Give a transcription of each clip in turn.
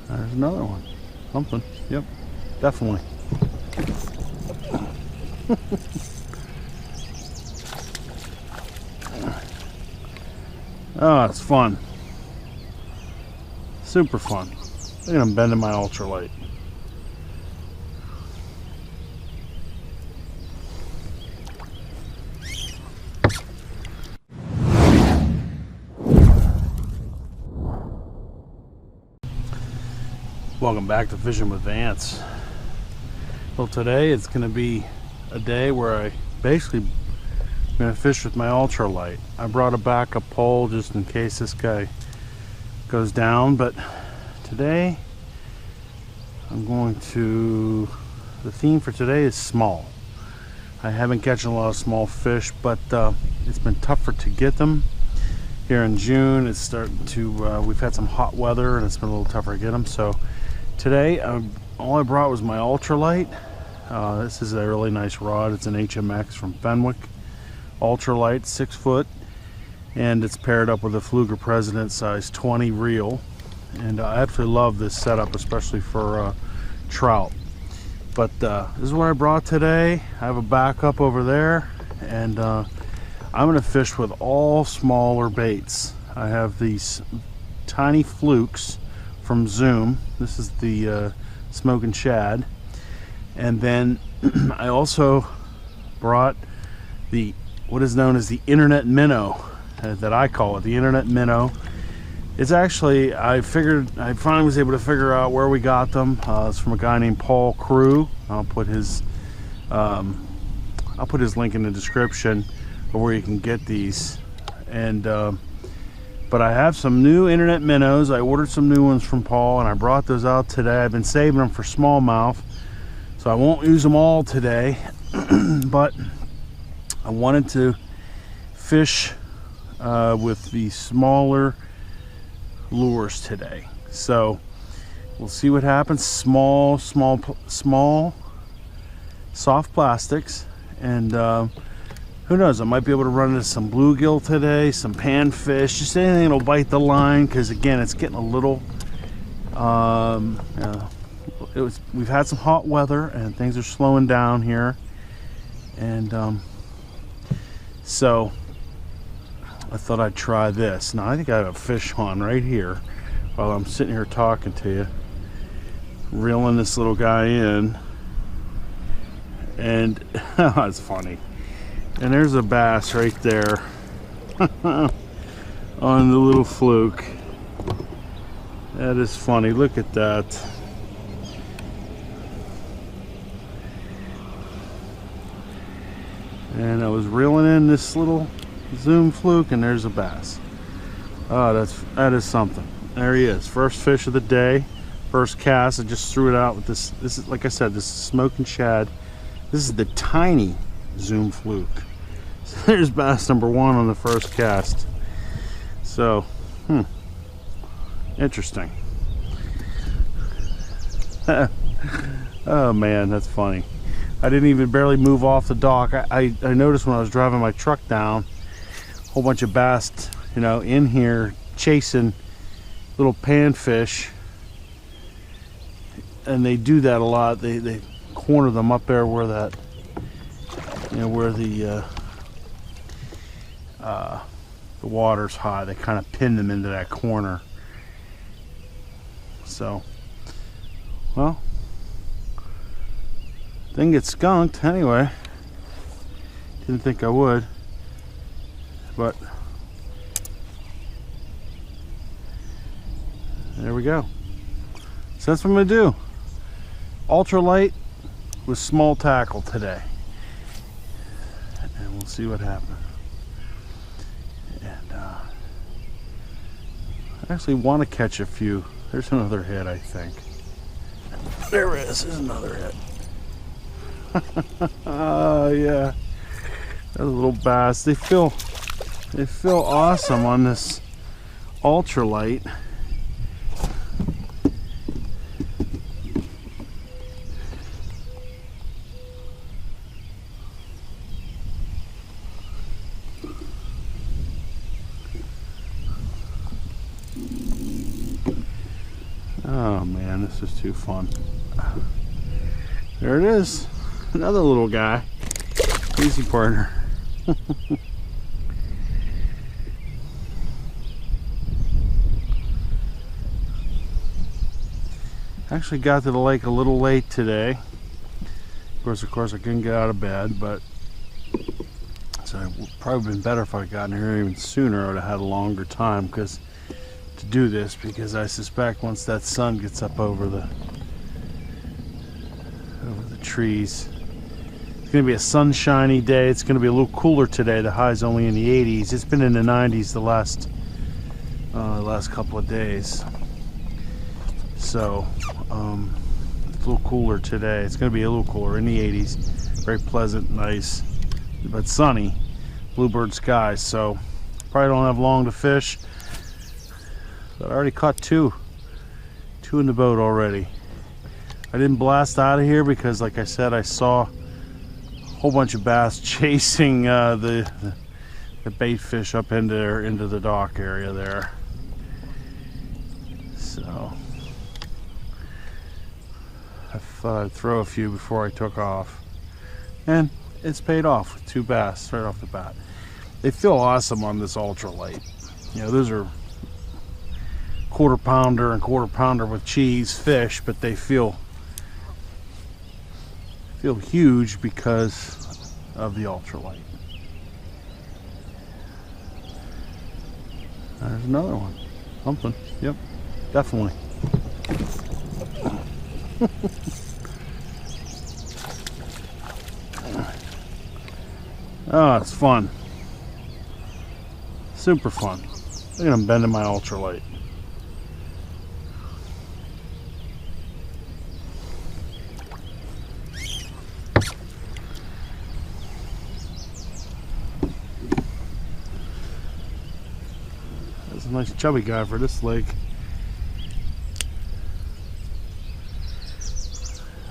There's another one. Something. Yep. Definitely. Oh, it's fun. Super fun. Look at him bending my ultralight. Welcome back to Fishing with Vance. Well, today it's going to be a day where I basically am going to fish with my ultralight. I brought a backup pole just in case this guy goes down, but today the theme for today is small. I haven't catching a lot of small fish, but it's been tougher to get them. Here in June, it's starting to, we've had some hot weather and it's been a little tougher to get them. So today, all I brought was my ultralight. This is a really nice rod. It's an HMX from Fenwick. Ultralight, 6 foot. And it's paired up with a Fluke President size 20 reel. And I absolutely love this setup, especially for trout. But this is what I brought today. I have a backup over there. And I'm going to fish with all smaller baits. I have these Tiny Flukes from Zoom. This is the smoking shad. And then I also brought what is known as the internet minnow, that I call it, the internet minnow. It's actually, I finally was able to figure out where we got them. It's from a guy named Paul Crew. I'll put his link in the description of where you can get these. And but I have some new internet minnows. I ordered some new ones from Paul and I brought those out today. I've been saving them for smallmouth, so I won't use them all today. But I wanted to fish with the smaller lures today. So we'll see what happens. Small soft plastics, and who knows, I might be able to run into some bluegill today, some panfish, just anything that'll bite the line, because again, it's getting a little we've had some hot weather and things are slowing down here, and so I thought I'd try this. Now I think I have a fish on right here while I'm sitting here talking to you, reeling this little guy in, and it's funny. And there's a bass right there on the little fluke. That is funny. Look at that. And I was reeling in this little Zoom Fluke, and there's a bass. Oh, that is something. There he is. First fish of the day. First cast. I just threw it out with this. This is, like I said, this is smoking shad. This is the Tiny Zoom Fluke. So there's bass number 1 on the first cast. So, interesting. Oh man, that's funny. I didn't even barely move off the dock. I noticed when I was driving my truck down, a whole bunch of bass, in here chasing little panfish, and they do that a lot. They corner them up there where that, where the water's high. They kind of pin them into that corner. So, well, didn't get skunked anyway. Didn't think I would, but there we go. So that's what I'm gonna do. Ultralight with small tackle today, and we'll see what happens. And I actually want to catch a few. There's another hit, I think. There is. There's another hit. Oh yeah, those little bass. They feel awesome on this ultralight. Oh man, this is too fun. There it is. Another little guy. Easy partner. Actually got to the lake a little late today. Of course, I couldn't get out of bed, but so it would probably been better if I gotten here even sooner. I would have had a longer time to do this, because I suspect once that sun gets up over the trees, it's going to be a sunshiny day. It's going to be a little cooler today. The high's only in the 80s. It's been in the 90s the last couple of days. So it's a little cooler today. It's going to be a little cooler in the 80s. Very pleasant, nice, but sunny, bluebird skies. So probably don't have long to fish. But I already caught two in the boat already. I didn't blast out of here because, like I said, I saw a whole bunch of bass chasing the bait fish up into the dock area there. So I thought I'd throw a few before I took off, and it's paid off with 2 bass right off the bat. They feel awesome on this ultralight. You know, those are quarter pounder with cheese fish, but they feel huge because of the ultralight. There's another one. Something. Yep, definitely. Oh, it's fun. Super fun. Look at him bending my ultralight. That's a nice chubby guy for this lake.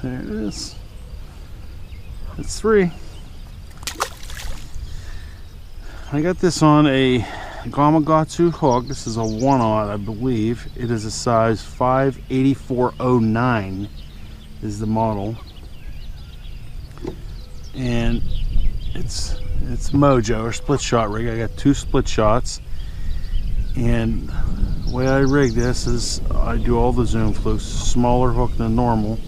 There it is. It's 3. I got this on a Gamakatsu hook. This is a 1/0, I believe. It is a size 5/8409 is the model, and it's Mojo, or split shot rig. I got 2 split shots, and the way I rig this is I do all the Zoom Flukes, smaller hook than normal.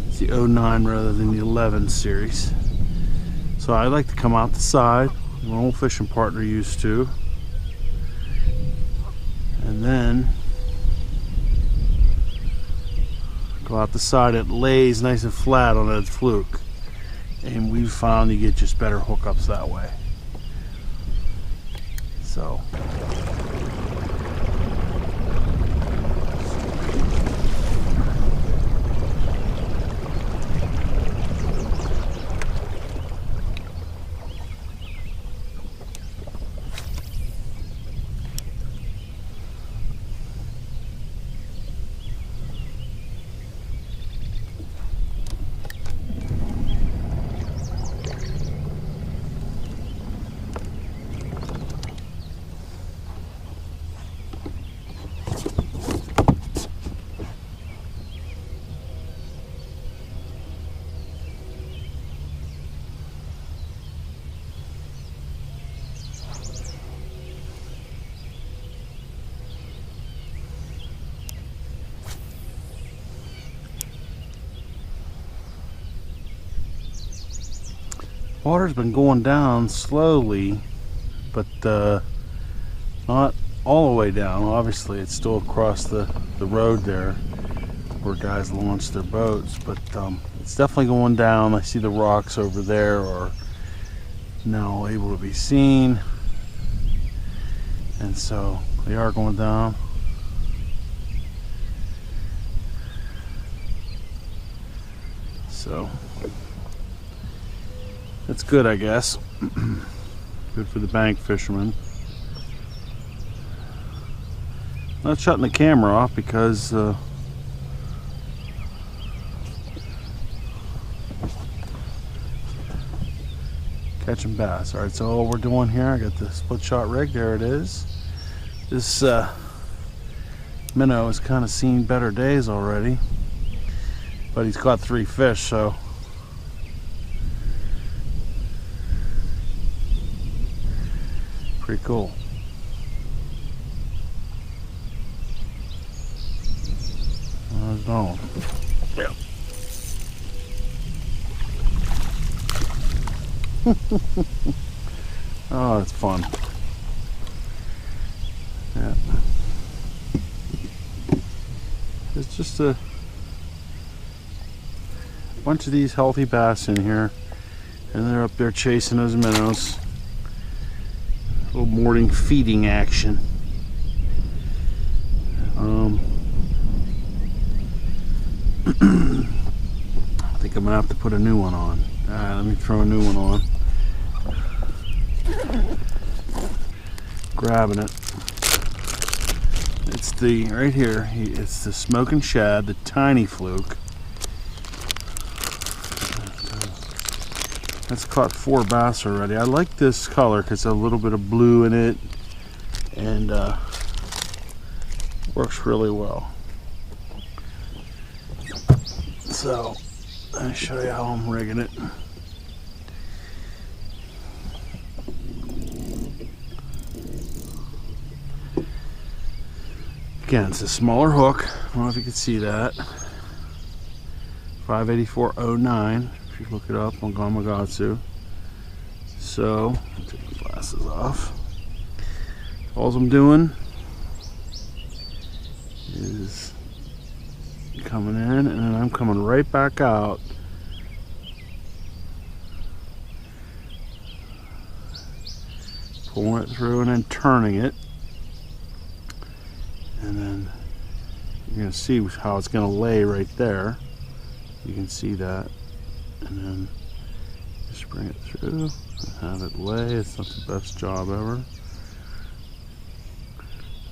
It's the 09 rather than the 11 series. So I like to come out the side, my old fishing partner used to, and then go out the side. It lays nice and flat on that fluke, and we've found you get just better hookups that way. So water's been going down slowly, but not all the way down. Obviously, it's still across the road there where guys launch their boats, but it's definitely going down. I see the rocks over there are now able to be seen, and so they are going down. So that's good, I guess. Good for the bank fishermen. Not shutting the camera off because catching bass. Alright, so all we're doing here, I got the split shot rig, there it is. This minnow has kind of seen better days already, but he's caught 3 fish, so pretty cool. There's no. Yeah. Oh, that's fun. Yeah. There's just a bunch of these healthy bass in here, and they're up there chasing those minnows. A little morning feeding action. I think I'm gonna have to put a new one on. Alright, let me throw a new one on. Grabbing it. It's the, right here, it's the Smoking Shad, the Tiny Fluke. That's caught 4 bass already. I like this color because a little bit of blue in it, and works really well. So, let me show you how I'm rigging it. Again, it's a smaller hook. I don't know if you can see that. 584.09. If you look it up on Gamakatsu. So, take the glasses off. All I'm doing is coming in, and then I'm coming right back out. Pulling it through and then turning it. And then you're going to see how it's going to lay right there. You can see that. And then just bring it through and have it lay. It's not the best job ever.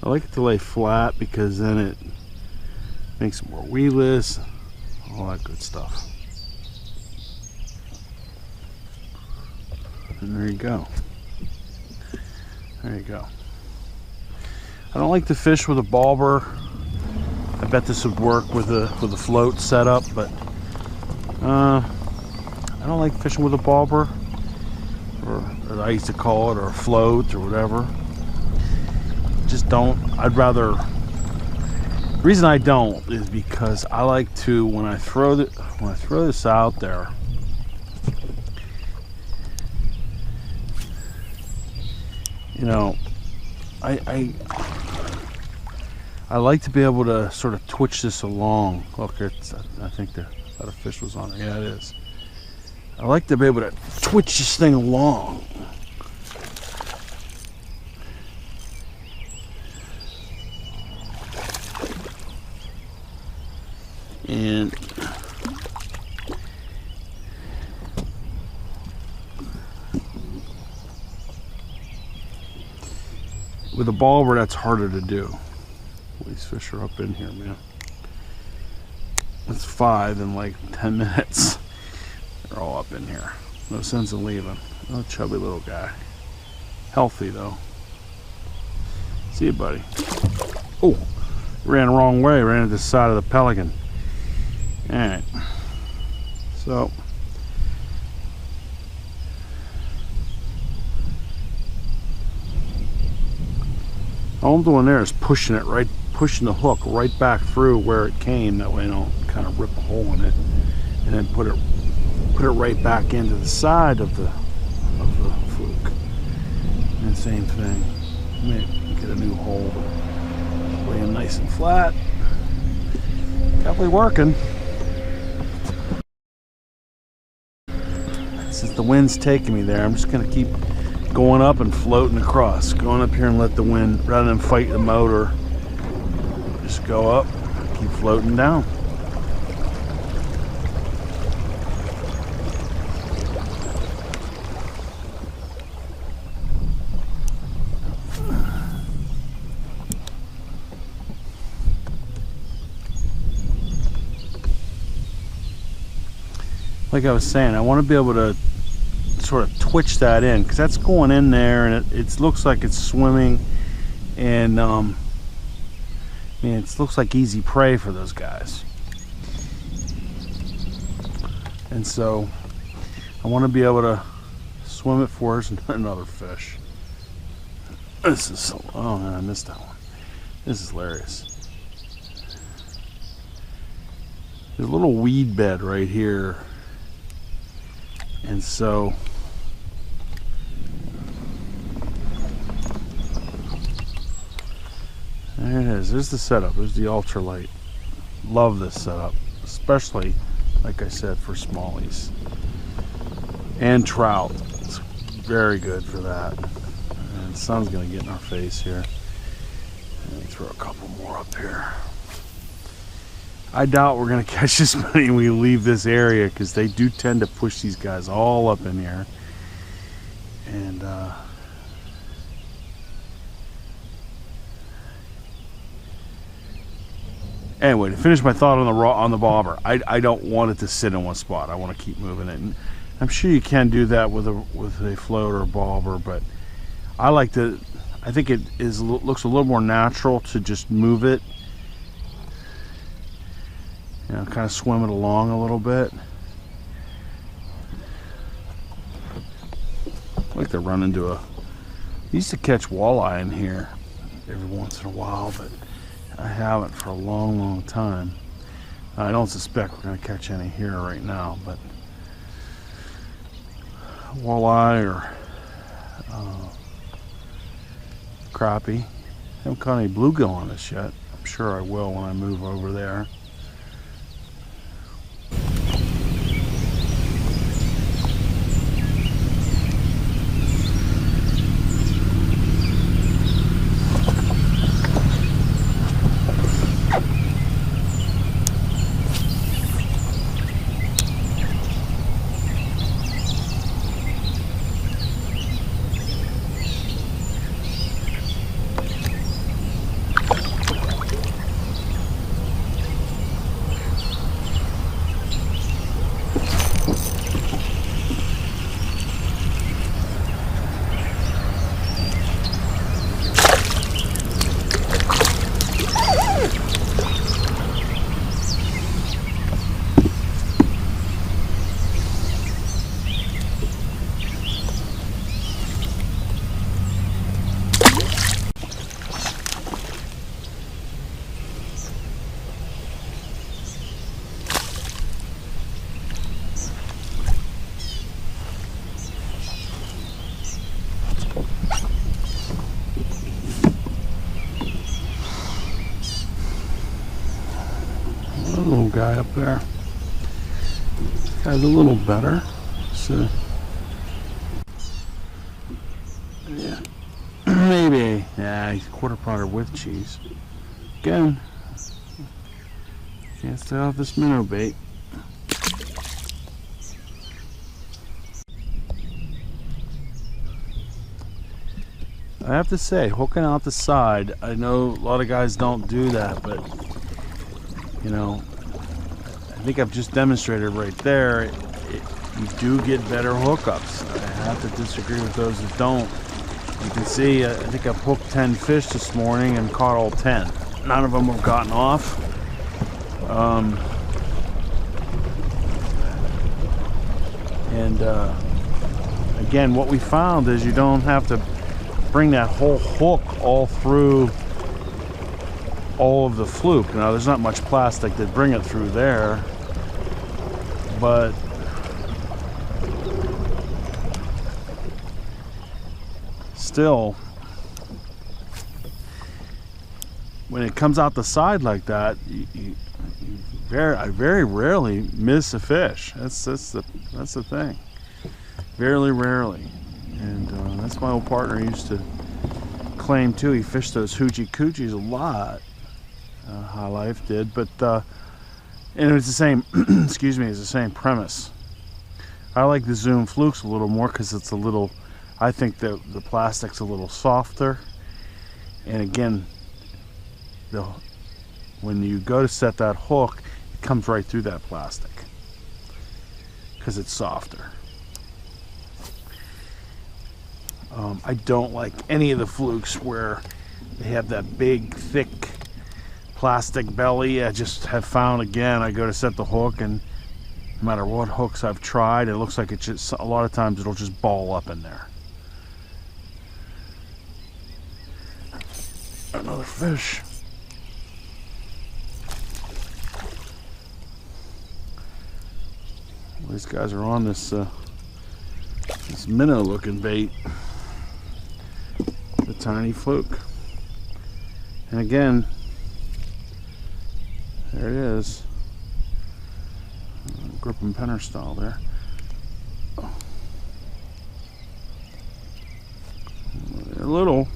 I like it to lay flat because then it makes it more weedless, all that good stuff. And there you go. There you go. I don't like to fish with a bobber. I bet this would work with a float setup, but I don't like fishing with a bobber, or I used to call it, or a float, or whatever. Just don't. I'd rather. The reason I don't is because I like to, when I throw this out there, you know, I like to be able to sort of twitch this along. Look, it's, I think that a fish was on it. Yeah, it is. I like to be able to twitch this thing along. And with a bobber, that's harder to do. These fish are up in here, man. That's 5 in like 10 minutes. They're all up in here. No sense in leaving. Oh, chubby little guy. Healthy though. See you, buddy. Oh, ran the wrong way. Ran at the side of the Pelican. Alright. So all I'm doing there is pushing the hook right back through where it came. That way I don't kind of rip a hole in it, and then put it right back into the side of the fluke. And same thing. Maybe get a new hole, laying nice and flat. Definitely working. Since the wind's taking me there, I'm just gonna keep going up and floating across. Going up here and let the wind, rather than fight the motor, just go up, keep floating down. Like I was saying, I want to be able to sort of twitch that in, because that's going in there and it looks like it's swimming, and I mean, it looks like easy prey for those guys. And so I want to be able to swim it for another fish. This is so, oh man, I missed that one. This is hilarious. There's a little weed bed right here. And so there it is. There's the setup. There's the ultralight. Love this setup, especially, like I said, for smallies and trout. It's very good for that. And the sun's gonna get in our face here. Let me throw a couple more up here. I doubt we're gonna catch this many when we leave this area, because they do tend to push these guys all up in here. And anyway, to finish my thought on the bobber, I don't want it to sit in one spot. I want to keep moving it. And I'm sure you can do that with a float or a bobber, but I like to. I think it looks a little more natural to just move it. You know, kind of swim it along a little bit. I like to run into I used to catch walleye in here every once in a while, but I haven't for a long, long time. I don't suspect we're going to catch any here right now, but walleye or crappie. Haven't caught any bluegill on this yet. I'm sure I will when I move over there. Little guy up there. This guy's a little better. So yeah, maybe. Yeah, he's a quarter pounder with cheese. Again, can't stay off this minnow bait. I have to say, hooking out the side, I know a lot of guys don't do that, but you know, I think I've just demonstrated right there, you do get better hookups. I have to disagree with those that don't. You can see, I think I've hooked 10 fish this morning and caught all 10. None of them have gotten off. Again, what we found is you don't have to bring that whole hook all through all of the fluke. Now there's not much plastic that bring it through there, but still, when it comes out the side like that, I very rarely miss a fish. That's the thing. Very rarely. And that's my old partner used to claim too. He fished those hoochie coochies a lot. High Life did, but and it was the same. Excuse me, it's the same premise. I like the Zoom Flukes a little more because it's a little. I think that the plastic's a little softer, and again, when you go to set that hook, it comes right through that plastic because it's softer. I don't like any of the flukes where they have that big, thick plastic belly. I just have found, again, I go to set the hook, and no matter what hooks I've tried, it looks like it just, a lot of times it'll just ball up in there. Another fish. These guys are on this this minnow looking bait, the Tiny Fluke. And again, there it is. Grip and penner style there. They're little.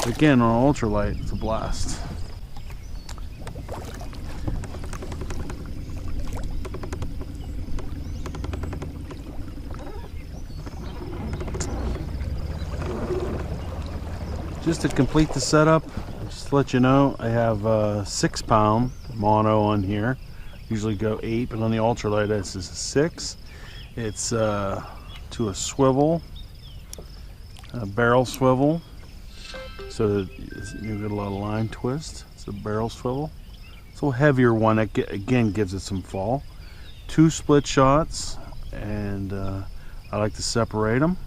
Again, on ultralight, it's a blast. Just to complete the setup, just to let you know, I have a 6-pound mono on here. Usually go 8, but on the ultralight this is a 6. It's to a swivel, a barrel swivel, so that you get a lot of line twist. It's a barrel swivel. It's a little heavier one that again gives it some fall. 2 split shots, and I like to separate them.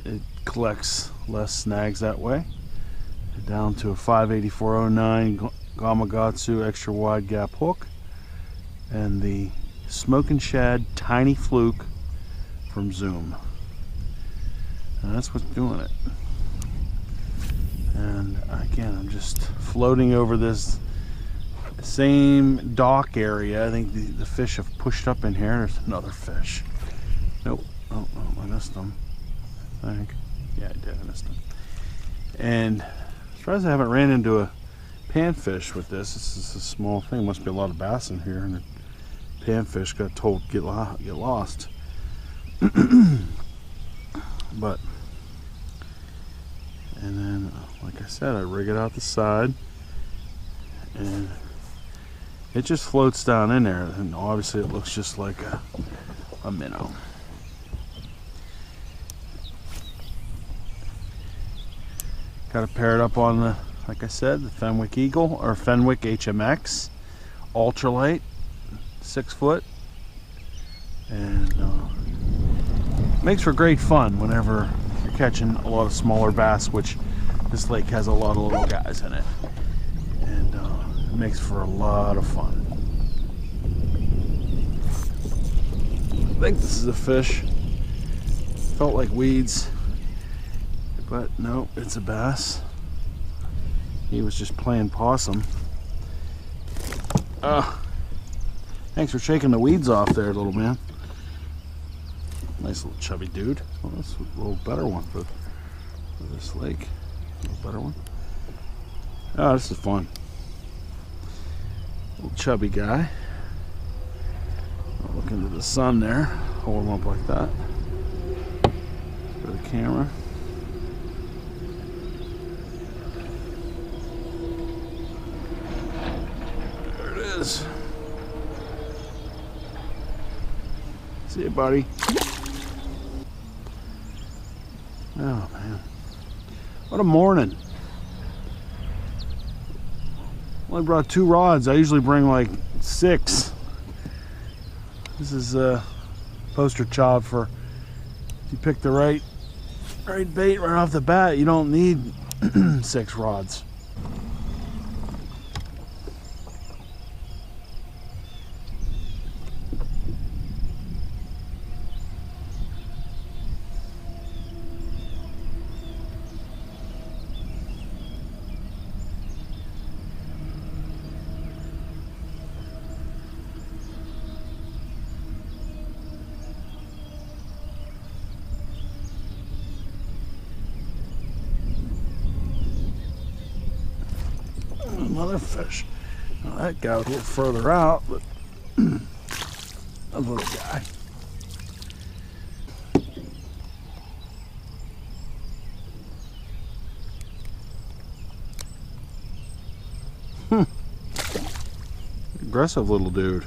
It collects less snags that way. Down to a 58409 Gamakatsu extra wide gap hook, and the Smoke and Shad Tiny Fluke from Zoom. And that's what's doing it. And again, I'm just floating over this same dock area. I think the fish have pushed up in here. There's another fish. Nope. Oh, I missed them. I think. Yeah, I did. I missed them. And as far as I haven't ran into a panfish with this. This is a small thing. Must be a lot of bass in here. And the panfish got told get lost. But, and then, like I said, I rig it out the side, and it just floats down in there. And obviously, it looks just like a minnow. Got to pair it up on the, like I said, the Fenwick Eagle or Fenwick HMX Ultralight 6 foot, and makes for great fun whenever you're catching a lot of smaller bass, which this lake has a lot of little guys in it, and it makes for a lot of fun. I think this is a fish. Felt like weeds, but no, it's a bass. He was just playing possum. Thanks for shaking the weeds off there, little man. Nice little chubby dude. Well, that's a little better one for this lake. A little better one. Oh, this is fun. Little chubby guy. I'll look into the sun there. Hold him up like that. Go to the camera. There it is. See you, buddy. Oh man, what a morning. Only brought 2 rods. I usually bring like 6. This is a poster child for if you pick the right bait right off the bat, you don't need 6 rods. Another fish. Now that guy was a little further out, but a little guy. Aggressive little dude.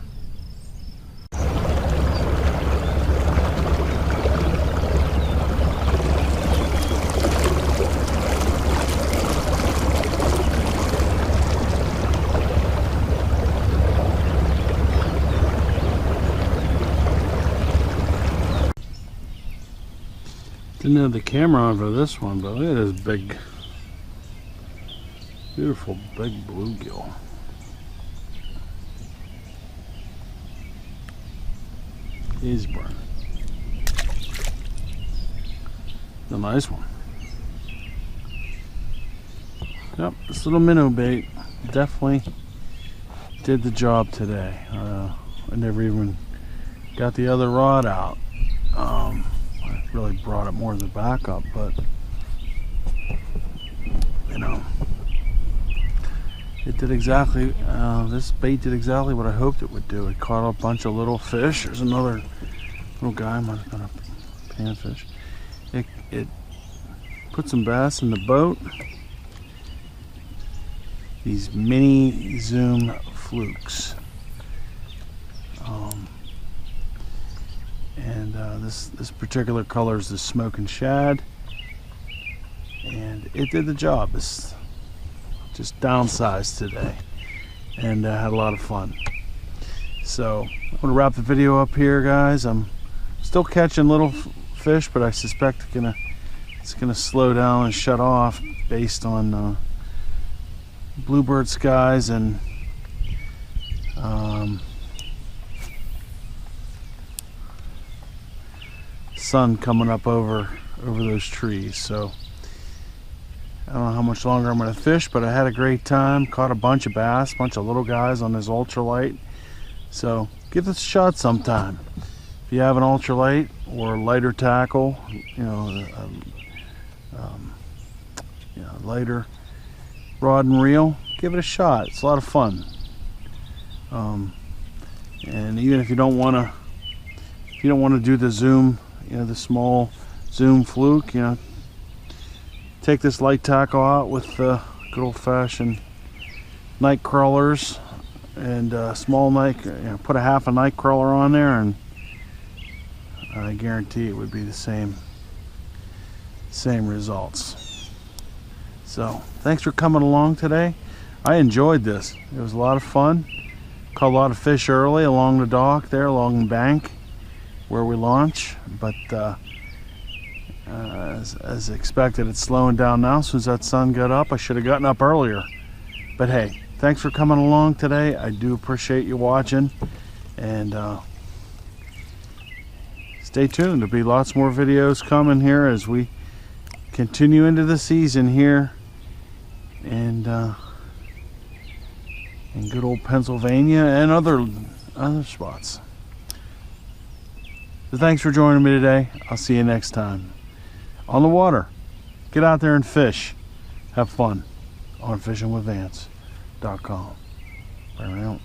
Didn't have the camera on for this one, but look at this big, beautiful big bluegill. He's burning. A nice one. Yep, this little minnow bait definitely did the job today. I never even got the other rod out. I really brought it more as a backup, but you know, it did exactly, this bait did exactly what I hoped it would do. It caught a bunch of little fish. There's another little guy, might have been a panfish. It put some bass in the boat. These Mini Zoom Flukes. This particular color is the smoking shad, and it did the job. It's just downsized today, and had a lot of fun. So I'm gonna wrap the video up here, guys. I'm still catching little fish, but I suspect it's gonna slow down and shut off based on bluebird skies and sun coming up over those trees. So I don't know how much longer I'm going to fish, but I had a great time. Caught a bunch of bass, bunch of little guys on this ultralight. So give this a shot sometime. If you have an ultralight or lighter tackle, you know, lighter rod and reel, give it a shot. It's a lot of fun. And even if you don't want to do the zoom, you know, the small zoom fluke, you know, take this light tackle out with good old-fashioned night crawlers and small night, you know, put a half a night crawler on there, and I guarantee it would be the same results. So thanks for coming along today. I enjoyed this. It was a lot of fun. Caught a lot of fish early along the dock there, along the bank where we launch, but as expected, it's slowing down now. As soon as that sun got up, I should have gotten up earlier. But hey, thanks for coming along today. I do appreciate you watching, and stay tuned. There'll be lots more videos coming here as we continue into the season here, and in good old Pennsylvania and other spots. So thanks for joining me today. I'll see you next time. On the water, get out there and fish. Have fun on fishingwithvance.com. Bye now.